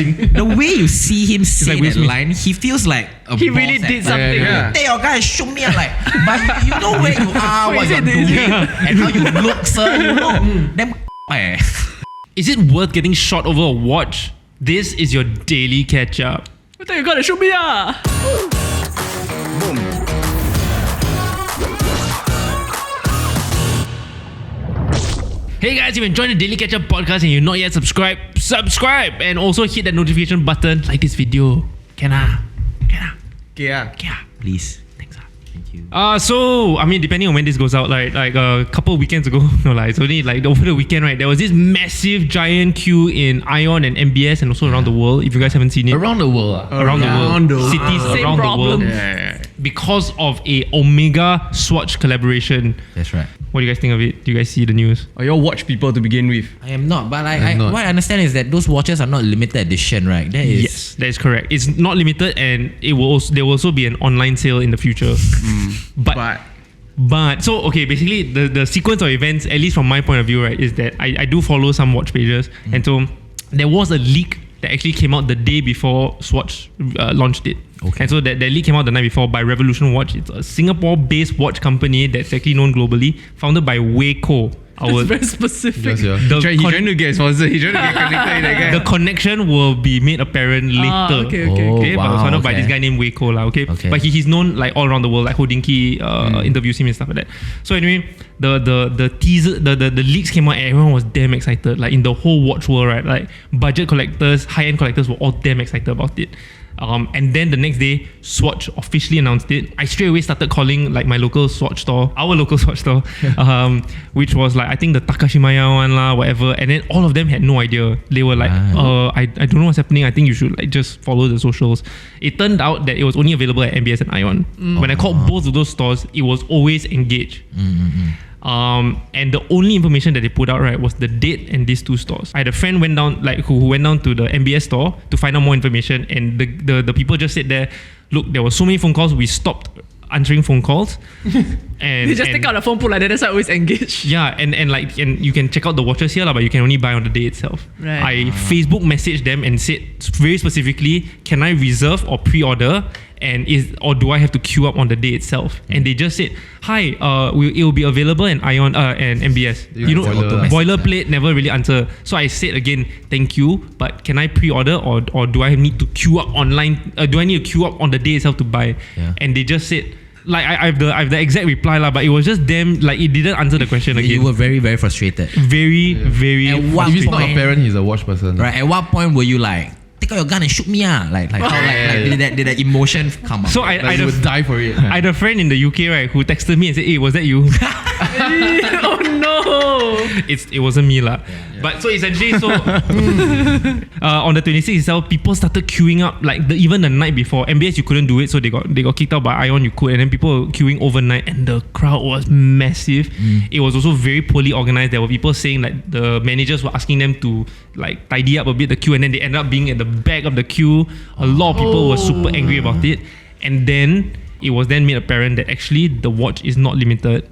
the way you see him say like that line, he feels like he really did something. Hey, your guy, show me like, but you know where you are, what you're doing, and how you look, sir. You look damn. Is it worth getting shot over a watch? This is your daily catch-up. I thought you gotta show me Hey guys, if you're enjoying the Daily Ketchup podcast and you're not yet subscribed, subscribe and also hit that notification button. Like this video. Can I? Please. Thanks. Thank you. So I mean, depending on when this goes out, like a couple of weekends ago, it's only like over the weekend, right? There was this massive giant queue in ION and MBS and also around the world. If you guys haven't seen it, Around the world. around the world, cities Same around problem. the world, because of a Omega Swatch collaboration. That's right. What do you guys think of it? Do you guys see the news? Are you all watch people to begin with? I am not, but not. what I understand is that those watches are not limited edition, right? That is. Yes, that is correct. It's not limited, and it will also, there will also be an online sale in the future. But so okay, basically the sequence of events, at least from my point of view, right, is that I do follow some watch pages, and so there was a leak that actually came out the day before Swatch launched it. Okay. And so that leak came out the night before by Revolution Watch. It's a Singapore-based watch company that's actually known globally, founded by Waco. It's very specific. Yes, yeah. He's trying to get sponsor. He's trying to get connected with that guy. The connection will be made apparent later. Okay. Oh, But it was wow, founded by okay. this guy named Waco, okay? Okay. But he's known like all around the world, like Hodinky interviews him and stuff like that. So anyway, the teaser, the leaks came out and everyone was damn excited. Like in the whole watch world, right? Like budget collectors, high-end collectors were all damn excited about it. And then the next day, Swatch officially announced it. I straight away started calling like my local Swatch store, our local Swatch store, which was like I think the Takashimaya one lah, whatever. And then all of them had no idea. They were like, I don't know what's happening. I think you should like just follow the socials. It turned out that it was only available at MBS and ION. When I called both of those stores, it was always engaged. And the only information that they put out, right, was the date and these two stores. I had a friend who went down to the MBS store to find out more information, and the people just said there, look, there were so many phone calls, we stopped answering phone calls. And They just take out the phone, put like that. That's why I always engage. yeah, and you can check out the watches here, but you can only buy on the day itself. Right. I Facebook messaged them and said very specifically, can I reserve or pre-order? Or do I have to queue up on the day itself? And they just said, hi, it will be available in ION and MBS. Boilerplate never really answer. So I said again, thank you, but can I pre-order or do I need to queue up online? Do I need to queue up on the day itself to buy? Yeah. And they just said, like I have the exact reply lah, but it was just them, like it didn't answer the question again. You were very, very frustrated. Very. At what If he's not point, apparent, he's a watch person. right? At what point were you like, take out your gun and shoot me like did that emotion come out? So Like you would die for it. I had a friend in the UK, right, who texted me and said, hey, was that you? Oh no! It wasn't me lah. But so essentially, on the 26th itself, people started queuing up like even the night before. MBS you couldn't do it, so they got kicked out. By ION you could, and then people were queuing overnight, and the crowd was massive. It was also very poorly organized. There were people saying like the managers were asking them to like tidy up a bit the queue, and then they ended up being at the back of the queue. A lot of people were super angry about it, and then it was then made apparent that actually the watch is not limited.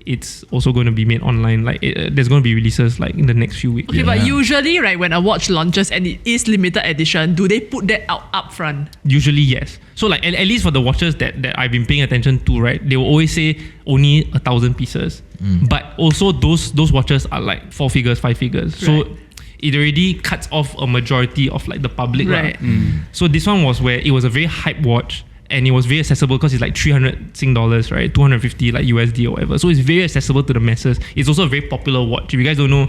It's also going to be made online. Like there's going to be releases like in the next few weeks. Okay, but usually, right, when a watch launches and it is limited edition, do they put that out up front? Usually, yes. So like at least for the watches that I've been paying attention to, right, they will always say only 1,000 pieces. But also those watches are like 4 figures, 5 figures. So it already cuts off a majority of like the public. Right. So this one was where it was a very hype watch. And it was very accessible because it's like 300 Sing dollars, right? 250 like USD or whatever. So it's very accessible to the masses. It's also a very popular watch. If you guys don't know,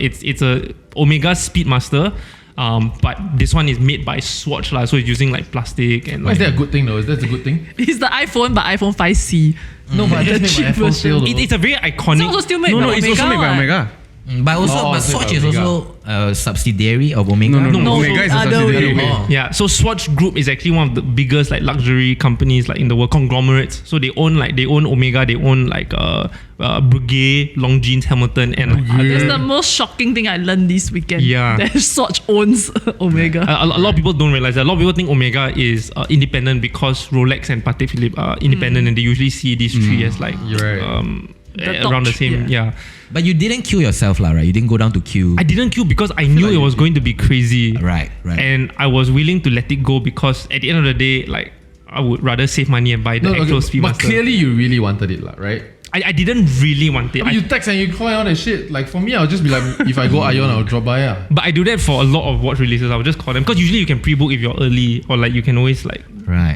it's a Omega Speedmaster. But this one is made by Swatch lah, so it's using like plastic and like. Is that a good thing though? Is that a good thing? It's the iPhone, but iPhone 5C. No, but The that's cheap made by iPhone still though. It's a very iconic. It's also still made by No, Omega. it's also made by Omega. But also, Swatch is also a subsidiary of Omega. No, Omega is a other subsidiary. way. Yeah, so Swatch Group is actually one of the biggest like luxury companies like in the world, conglomerates. So they own Omega, they own like Breguet, Longines, Hamilton, and That's the most shocking thing I learned this weekend. Yeah. That Swatch owns Omega. a lot of people don't realize that. A lot of people think Omega is independent because Rolex and Patek Philippe are independent, and they usually see these three as like You're right. around the top, same. Yeah. But you didn't queue yourself, lah, right? You didn't go down to queue. I didn't queue because I knew it was going to be crazy. Right. And I was willing to let it go because at the end of the day, like, I would rather save money and buy the actual Speedmaster. But clearly you really wanted it, right? I didn't really want it. I mean, you text and you call all that shit. Like for me, I'll just be like, if I go Ion, I'll drop by. But I do that for a lot of watch releases. I'll just call them because usually you can pre-book if you're early, or like you can always like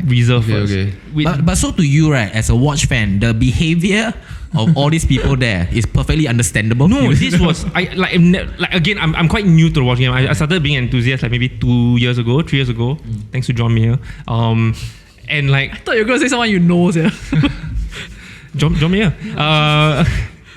reserve first. Okay. But so to you, right, as a watch fan, the behavior of all these people there is perfectly understandable. No, this was again. I'm quite new to the watch game. I started being an enthusiast like maybe 3 years ago, thanks to John Mayer. And like I thought you were gonna say someone you know, yeah. John Mayer.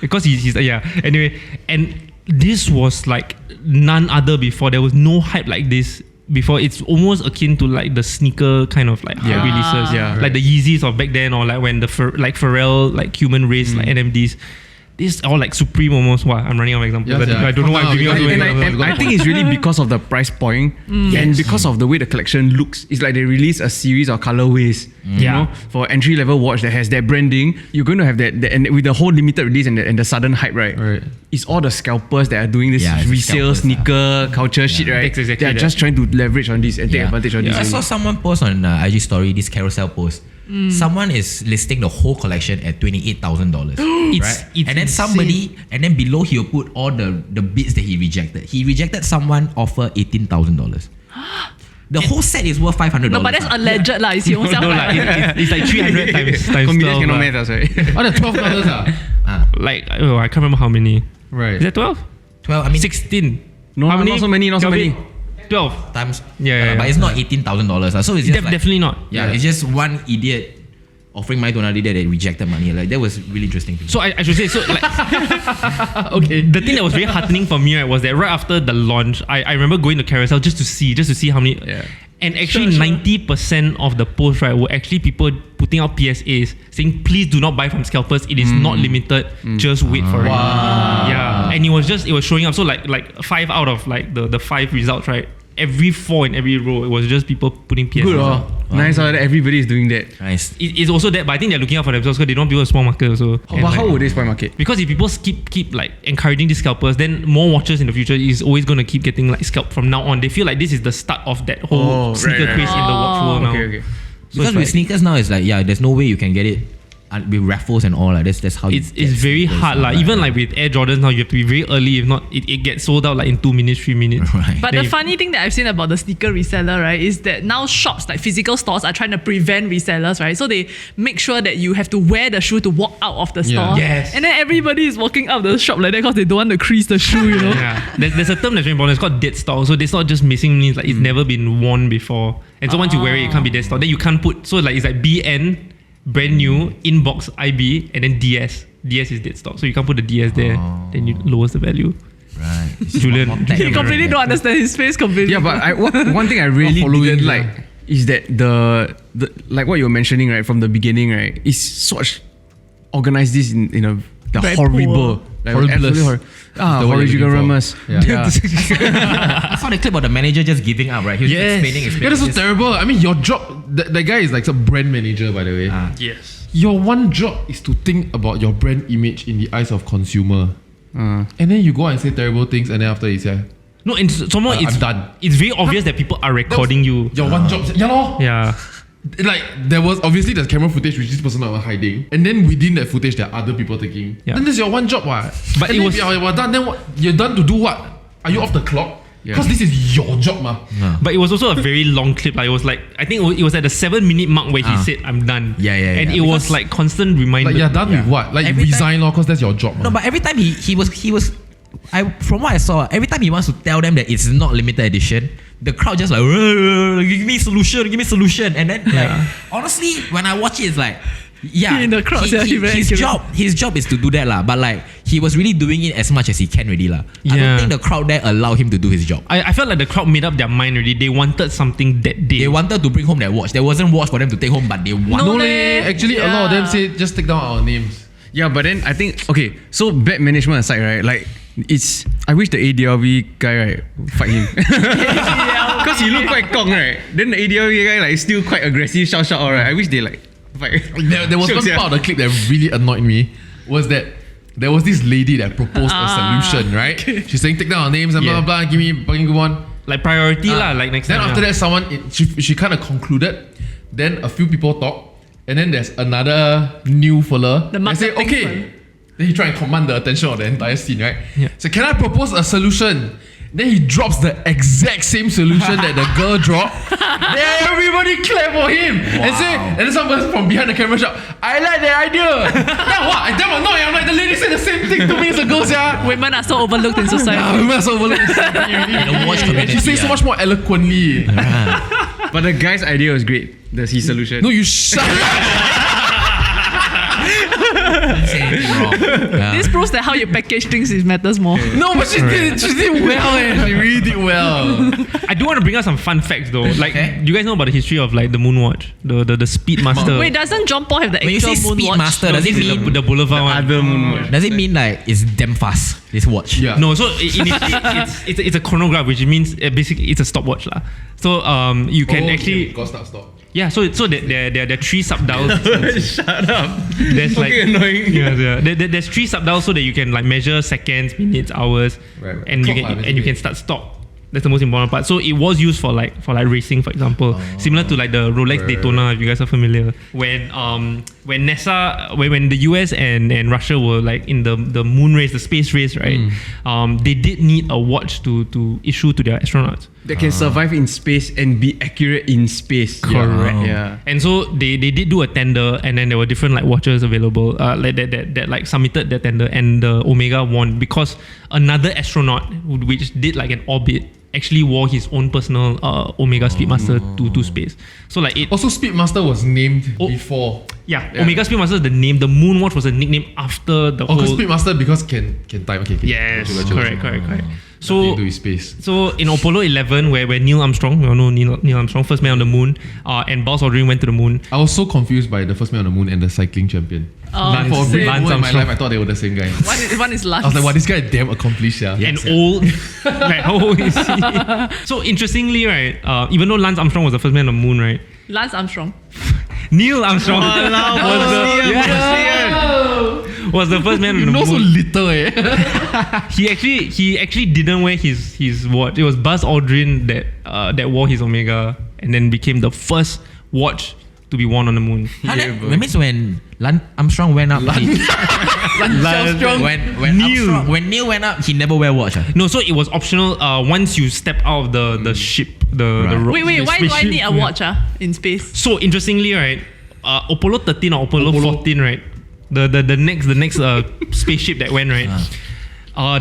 Because he's Anyway, and this was like none other before. There was no hype like this before. It's almost akin to like the sneaker kind of like hype releases. Yeah. Like the Yeezys of back then, or like when the Pharrell like Human Race like NMDs. This is all like Supreme almost. What? I'm running out of examples. I don't know why I'm giving out. And I think it's really because of the price point and because of the way the collection looks. It's like they release a series of colorways. You know, for entry level watch that has that branding, you're going to have that and with the whole limited release and the sudden hype, right? It's all the scalpers that are doing this resale sneaker culture shit, right? That's exactly They're just trying to leverage on this and take advantage of this. I saw someone post on IG story, this carousel post. Someone is listing the whole collection at $28,000. Right? And then somebody, and then below he'll put all the bids that he rejected. He rejected someone offer $18,000. The whole set is worth $500. No, but that's alleged lah. It's your own self. It's like 300 times 12. Combination cannot math, sorry. Oh, the $12 Like, I can't remember how many. Right. Is that 12? 12, I mean 16. No, How many? not so many, not so 12. many. 12. times. Yeah. But it's not $18,000. So it's just like, Definitely not. Yeah, it's just one idiot offering money to another idiot that rejected money. Like that was really interesting to me. So I should say, okay. The thing that was very heartening for me, right, was that right after the launch, I remember going to Carousel just to see how many. Yeah. And actually, 90% of the posts, right, were actually people putting out PSAs saying, please do not buy from Scalpers. It is not limited. Just wait for it. Yeah. And it was showing up. So like 5 out of like the 5 results, right? Every 4 in every row, it was just people putting PSAs. Good, out. Nice, everybody is doing that. Nice. It's also that, but I think they're looking out for themselves because they don't build a small market also. But how would they spoil market? Because if people keep like encouraging these scalpers, then more watchers in the future is always going to keep getting like scalped from now on. They feel like this is the start of that whole sneaker craze in the watch world now. Okay. Because with like, sneakers now, it's like, there's no way you can get it with raffles and all. Like that's how it's very hard. Like even like with Air Jordans now, you have to be very early. If not, it gets sold out like in 2 minutes, 3 minutes. Right. But the funny thing that I've seen about the sneaker reseller, right, is that now shops, like physical stores, are trying to prevent resellers, right? So they make sure that you have to wear the shoe to walk out of the store. Yes. And then everybody is walking out the shop like that because they don't want to crease the shoe, you know? Yeah. There's a term that's very important. It's called dead stock. So it's not just missing means like it's never been worn before. And so once you wear it can't be dead stock. Then you can't put, so like it's like BN, brand new, inbox IB, and then DS. DS is dead stock. So you can't put the DS there. Then it lowers the value. Right. Julian. He completely don't understand his face completely. Yeah, but one thing I really didn't like is that the like what you were mentioning, right, from the beginning, right, is Swatch organized this in a Very horrible, poor. like Horriblous. horrible. Yeah. I saw the clip of the manager just giving up, right? He was explaining. Yeah, that's so terrible. I mean, your job, that guy is like some brand manager, by the way. Yes. Your one job is to think about your brand image in the eyes of consumer. And then you go and say terrible things, and then after you say, No, and somehow I'm done. It's very obvious that people are recording you. your one job. Yeah, lor. Yeah. Like there's camera footage which this person was hiding, and then within that footage there are other people taking. Yeah. Then that's your one job, what? But and it then was- if you're done. Then what? You're done to do what? Are you off the clock? Because this is your job, ma. But it was also a very long clip. Like it was like, I think it was at the 7-minute mark where he said, I'm done. Yeah. And it was like constant reminder. Like you're done with what? Like Every resign, lor, because that's your job. Ma. No, but every time he was from what I saw, every time he wants to tell them that it's not limited edition, the crowd just like, give me solution. And then like honestly, when I watch it, it's like, in the crowd, his job is to do that lah. But like he was really doing it as much as he can already lah. I Yeah. don't think the crowd there allowed him to do his job. I felt like the crowd made up their mind already. They wanted something that day. They wanted to bring home that watch. There wasn't watch for them to take home, but they wanted. No leh. Actually, a lot of them say just take down our names. Yeah, but then I think so bad management aside, right? Like I wish the ADLV guy, right, fight him. Because he looked quite kong, right? Then the ADLV guy like still quite aggressive, shout all right. I wish they like fight. There was one part of the clip that really annoyed me was that there was this lady that proposed a solution, right? She's saying, take down our names and blah, blah, blah, give me a fucking good one. Like priority lah, like next then time. after that, she kind of concluded. Then a few people talk, and then there's another new fella. The they say, marketing okay. fella. Then he try and command the attention of the entire scene, right? Yeah. So can I propose a solution? Then he drops the exact same solution that the girl dropped. Then everybody clap for him and say, and then someone from behind the camera shout, I like that idea. Then what? I damn annoyed. I'm like, the lady said the same thing to me as a girl, yeah. Women are so overlooked in society. Women are so overlooked in society. The watch community. She says so much more eloquently. But the guy's idea was great. That's his solution. No, you shut up. Didn't say anything wrong. Yeah. This proves that how you package things matters more. No, but she did well. She really did well. I do want to bring up some fun facts though. Like, Okay. do you guys know about the history of like the Moonwatch, the Speedmaster? Wait, doesn't John Paul have the When you actual say Moonwatch? Speedmaster, does it mean the Boulevard one? Other Moonwatch. does it mean like it's damn fast? This watch. Yeah. No, so it's a chronograph, which means basically it's a stopwatch lah. So you can actually Got stop. yeah. So there are three subdials. Shut up. There's like Fucking annoying. yeah. There's three subdials so that you can like measure seconds, minutes, hours, Right. and you Clock lah, can basically. start stop. That's the most important part. So it was used for racing, for example, similar to like the Rolex Daytona, if you guys are familiar. When NASA, when the US and Russia were like in the moon race, the space race, right? They did need a watch to issue to their astronauts. That can survive in space and be accurate in space. Correct. Yeah. And so they did do a tender, and then there were different like watches available, like that like submitted the tender, and the Omega won because another astronaut which did like an orbit actually wore his own personal Omega Speedmaster to space. So like it. Also, Speedmaster was named before. Yeah, Omega Speedmaster is the name. The Moonwatch was a nickname after the Because whole. Speedmaster because can time. Okay. Yes, correct. So So do space. So in Apollo 11, where Neil Armstrong, we all know Neil Armstrong, first man on the moon, and Buzz Aldrin went to the moon. I was so confused by the first man on the moon and the cycling champion. Oh, For a brief same. moment in my Armstrong. life, I thought they were the same guy. One is Lance. I was like, wow, this guy is damn accomplished, yeah. And old, like how old is he? So interestingly, right, even though Lance Armstrong was the first man on the moon, right, Lance Armstrong. Neil Armstrong was the first man on You the know so moon. little, eh? He actually didn't wear his watch. It was Buzz Aldrin that wore his Omega and then became the first watch to be worn on the moon. That means when Armstrong went up, when Neil went up, he never wear watch. No, so it was optional. Once you step out of the ship, the Wait, the why do I spaceship, need a watch in space? So interestingly, right, Apollo 13 or Apollo 14, right, the next spaceship that went, right.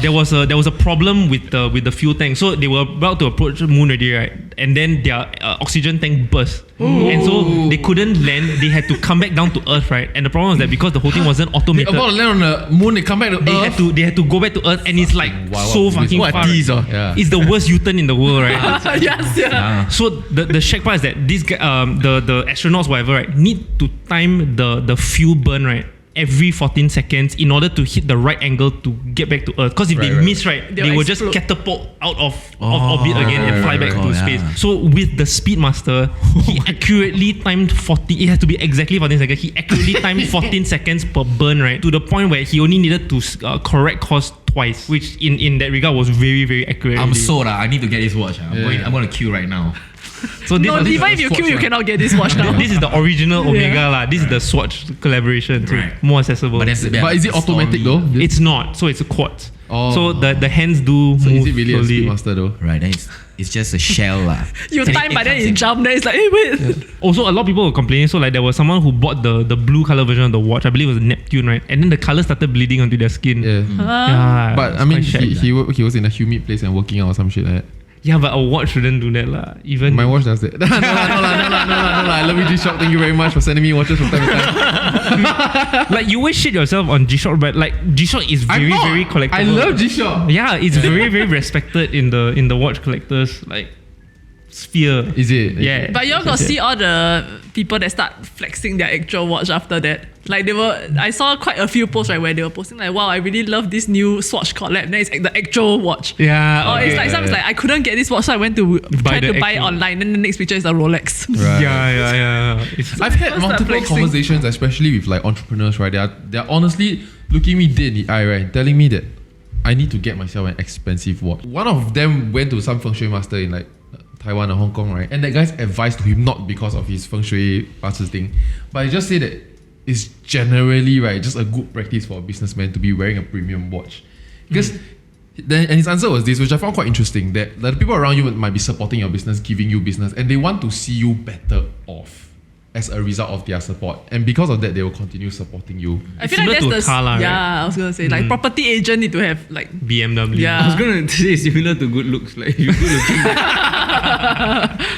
There was a problem with the fuel tank, so they were about to approach the moon already, right? And then their oxygen tank burst, and so they couldn't land. They had to come back down to Earth, right? And the problem was that because the whole thing wasn't automated, About to land on the moon, they come back to Earth. they had to go back to Earth, and it's like so fucking What a far. tease, right? Yeah. It's the worst U-turn in the world, right? Yes, yeah. So the shack part is that this guy, the astronauts, whatever, right, need to time the fuel burn, right, every 14 seconds in order to hit the right angle to get back to Earth. Because if they miss, right, They'll they will just explode. catapult out of orbit again and fly back to yeah. space. So with the Speedmaster, he accurately timed 40. It has to be exactly 14 seconds. He accurately timed 14 seconds per burn, right, to the point where he only needed to correct course twice, which in that regard was very, very accurate. I'm already. sold. I need to get this watch. I'm going to queue right now. So this, No, this, even if you queue, you cannot get this watch now. this is the original Omega lah. This is the Swatch collaboration, so Right. more accessible. But is it automatic though? It's not, so it's a quartz. Oh. So the hands do So move is it really slowly. a Speedmaster though? Right, then it's just a shell lah. You And time, but then comes you in- jump. Then it's like, hey, wait. Also, a lot of people were complaining. So like there was someone who bought the blue color version of the watch. I believe it was a Neptune, right? And then the color started bleeding onto their skin. Yeah. Yeah, But it's I mean, quite shag. he was in a humid place and working out or some shit like that. Yeah, but a watch shouldn't do that lah. Even My watch does that. no, I love you, G-Shock. Thank you very much for sending me watches from time to time. like you always shit yourself on G-Shock, but like G-Shock is very very collectible. I love G-Shock. Yeah, it's very very respected in the watch collectors. Like sphere. Is it? Yeah. But y'all got see all the people that start flexing their actual watch after that. Like I saw quite a few posts right where they were posting like, wow, I really love this new Swatch collab. Then it's like the actual watch. Yeah. Or it's like something like I couldn't get this watch, so I went to try to buy it actual- online. Then the next picture is a Rolex. Right. Yeah. It's, I've had What's that multiple flexing? conversations, especially with like entrepreneurs, right? They're honestly looking me dead in the eye, right? Telling me that I need to get myself an expensive watch. One of them went to some feng shui master in like Taiwan or Hong Kong, right? And that guy's advice to him, not because of his feng shui passes thing, but he just said that it's generally, right, just a good practice for a businessman to be wearing a premium watch. Because then, and his answer was this, which I found quite interesting, that the people around you might be supporting your business, giving you business, and they want to see you better off as a result of their support. And because of that, they will continue supporting you. I feel like Similar that's to the a car lah, yeah. I was gonna say like property agent need to have like BMW. Yeah. I was gonna say similar to good looks, like you good looking.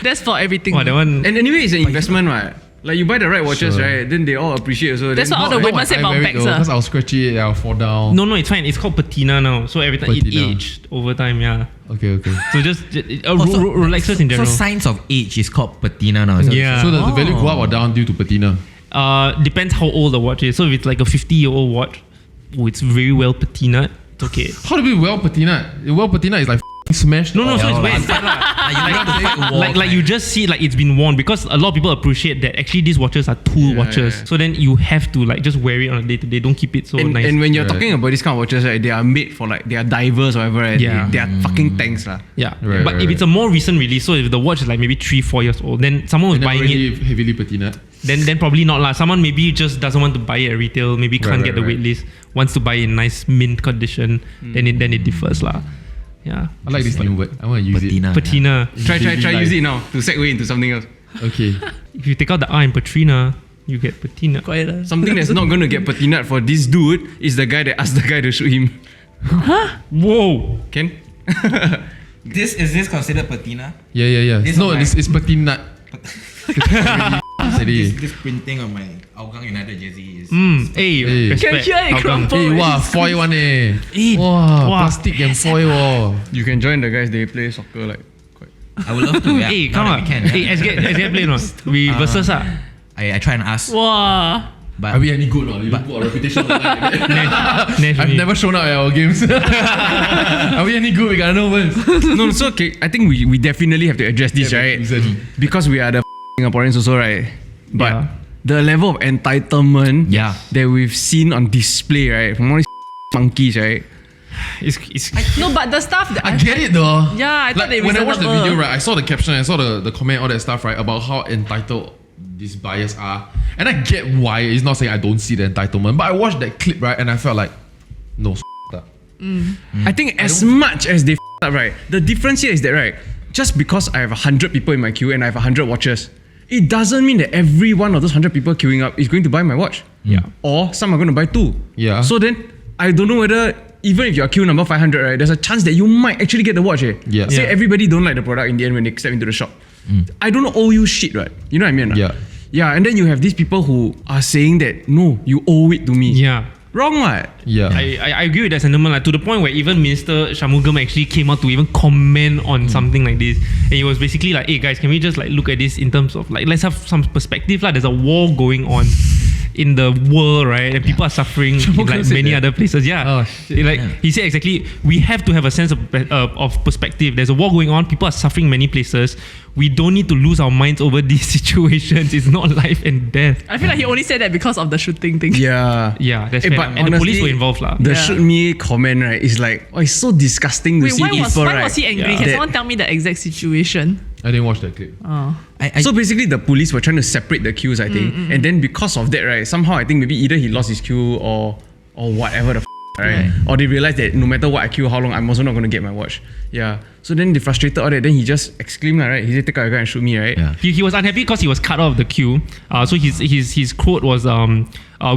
that's for everything. Wow, that one. And anyway, it's an investment, right? Like you buy the right watches, Sure. right? Then they all appreciate also. That's then what all the women say about bags. Because I'll scratch it, I'll fall down. No, it's fine. It's called patina now. So every time it Patina. aged over time, yeah. Okay. So just Rolexes in general. So signs of age is called patina now. Is that- Yeah. So does the value go up or down due to patina? Depends how old the watch is. So if it's like a 50-year-old watch, it's very well patinaed, it's okay. How do we well patina? Well patina is like smashed. No, so it's Yeah, where like- it's at lah. you like to fight war, Like you just see like it's been worn, because a lot of people appreciate that actually these watches are tool watches. yeah. So then you have to like just wear it on a day to day. Don't keep it so and, nice. and when you're Right. talking about these kind of watches, right, they are made for like they are divers or whatever, right? Yeah. They are fucking tanks lah. yeah, Right, but right, if right. it's a more recent release, so if the watch is like maybe 3-4 years old, then someone was And then buying already it. heavily patina. Then probably not lah. Someone maybe just doesn't want to buy it at retail. Maybe can't Right, get the right, wait list. Wants to buy it in nice mint condition. Then it differs lah. Yeah. I like this new word. I want to use Patina. Patina. Try Daily use life. it now to segue into something else. it. Okay. If you take out the R in patina, you get patina. Quite Something that's not going to get patinaed for this dude is the guy that asked the guy to shoot him. Whoa. Ken? Is this considered patina? Yeah. This No, one, it's patina. Steady. This printing on my Hougang United jersey is. Hey, Hey. respect. Can hear it Hougang. crumple. Hey, wow, foil one eh. Eh, Wow, wow. plastic and foil. Oh. You can join the guys, they play soccer like quite. I would love to. Yeah. Hey, Now come that on. we can, Hey, yeah. SG play not? We versus I try and ask, Wow. but Are we any good or not? You don't put our reputation online like that. I've Nash, never shown up at our games. Are we any good? We gotta know once. No, so okay, I think we definitely have to address this, right? Because we are the Singaporeans also, right? But Yeah. the level of entitlement Yeah. that we've seen on display, right? From all these monkeys, right? it's No, but the stuff that I get it though. Yeah, I thought they when I watched the reasonable. video, right, I saw the caption, I saw the comment, all that stuff, right, about how entitled these buyers are. And I get why. It's not saying I don't see the entitlement, but I watched that clip, right, and I felt like, no, up. I think as much as they up, right, the difference here is that, right, just because I have 100 people in my queue and I have 100 watches, it doesn't mean that every one of those 100 people queuing up is going to buy my watch. Yeah. Or some are going to buy two. Yeah. So then, I don't know whether, even if you're queue number 500, right, there's a chance that you might actually get the watch. Yeah. Say Yeah. everybody don't like the product in the end when they step into the shop. I don't owe you shit, right? You know what I mean? Right? Yeah. Yeah, and then you have these people who are saying that, no, you owe it to me. yeah. Wrong, what? Yeah. I agree with that sentiment, like, to the point where even Minister Shanmugam actually came out to even comment on something like this. And he was basically like, hey guys, can we just like look at this in terms of like, let's have some perspective. Like, there's a war going on in the world, right? And people are suffering in like said many that. other places. Yeah. Oh, shit. Like, he said exactly, we have to have a sense of perspective. There's a war going on, people are suffering many places. We don't need to lose our minds over these situations. It's not life and death. I feel like he only said that because of the shooting thing. Yeah. Yeah, that's Eh, fair. but And the police honestly, were involved lah. The Yeah. shoot me comment, right, is like, oh, it's so disgusting to Wait, see why was people, why right? was he angry? Yeah. Can That- someone tell me the exact situation? I didn't watch that clip. Oh. So basically, the police were trying to separate the queues, I think, and then because of that, right, somehow I think maybe either he lost his queue or whatever the right, or they realized that no matter what I queue, how long, I'm also not going to get my watch. Yeah. So then they frustrated all that. Then he just exclaimed, right? He said, "Take out your gun and shoot me," right? Yeah. He was unhappy because he was cut out of the queue. So his quote was,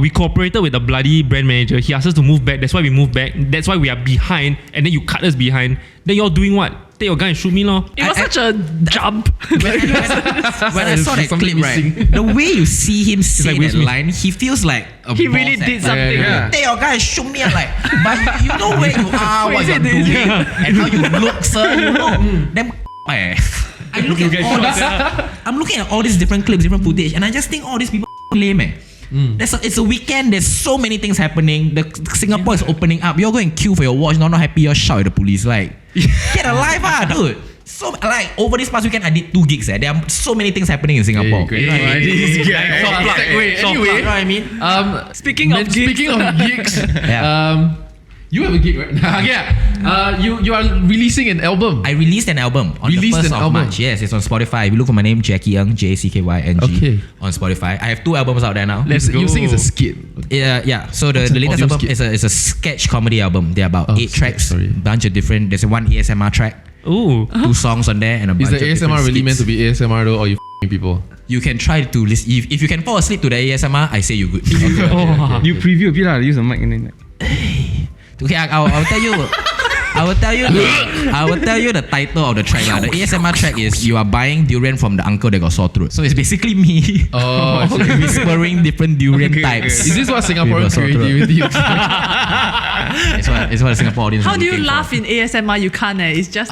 we cooperated with the bloody brand manager. He asked us to move back. That's why we moved back. That's why we are behind. And then you cut us behind. Then you're doing what? Take your gun and shoot me, lor. It was such a jump. When I saw that something clip, right, missing. the way you see him say like Will that Smith. line, he feels like a He boss, really did eh. something. Yeah. Take your guy and shoot me. I'm like, but you know where you are, what Wait, you're is it doing, this? and how you look, sir. You look, them. Eh. I'm looking at all these different clips, different footage, and I just think all these people lame. It's a weekend. There's so many things happening. Singapore is opening up. You're going to queue for your watch. Not happy. You're shout at the police. Like, get a life, dude. So like over this past weekend, I did 2 gigs. There are so many things happening in Singapore. Great. Anyway, speaking of gigs, you have a gig, right? You are releasing an album. I released an album on the 1st of March. Yes, it's on Spotify. If you look for my name, Jacky Jackyng, Okay. on Spotify. I have 2 albums out there now. Let's go. You sing it's a skit. Yeah. So the latest album is a sketch comedy album. There are about 8 tracks. Bunch of different. There's 1 ASMR track. Ooh. 2 songs on there and a bunch Is the of different ASMR really meant skits. to be ASMR though, or you people? You can try to listen. If you can fall asleep to the ASMR, I say you good. You preview a bit lah. Use the mic and then. Okay, I'll tell you. I will tell you the title of the track. The ASMR track is "You Are Buying Durian from the Uncle That Got Sore Throat." So it's basically me whispering different durian types. Is this what Singaporean creativity is? It's what the Singapore audience. How is do you looking laugh for. in ASMR? You can't. It's just.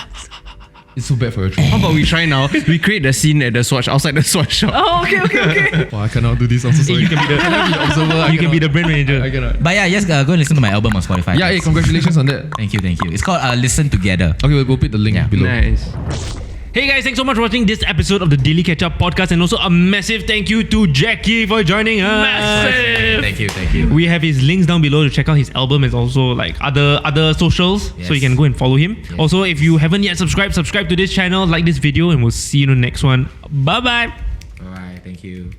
It's so bad for your throat. How about we try now? We create the scene at the Swatch outside the Swatch shop. Oh, okay. Wow, I cannot do this. I'm so sorry. You can be the observer. You can be the brand manager. I cannot. But yeah, just go and listen to my album on Spotify. Yeah, congratulations on that. Thank you. It's called Listen Together. Okay, we'll put the link below. Nice. Hey guys, thanks so much for watching this episode of the Daily Ketchup podcast, and also a massive thank you to Jacky for joining us. Massive. Thank you. We have his links down below to check out his album and also like other socials, so you can go and follow him. Yes. Also, if you haven't yet subscribe to this channel, like this video, and we'll see you in the next one. Bye bye. Alright, thank you.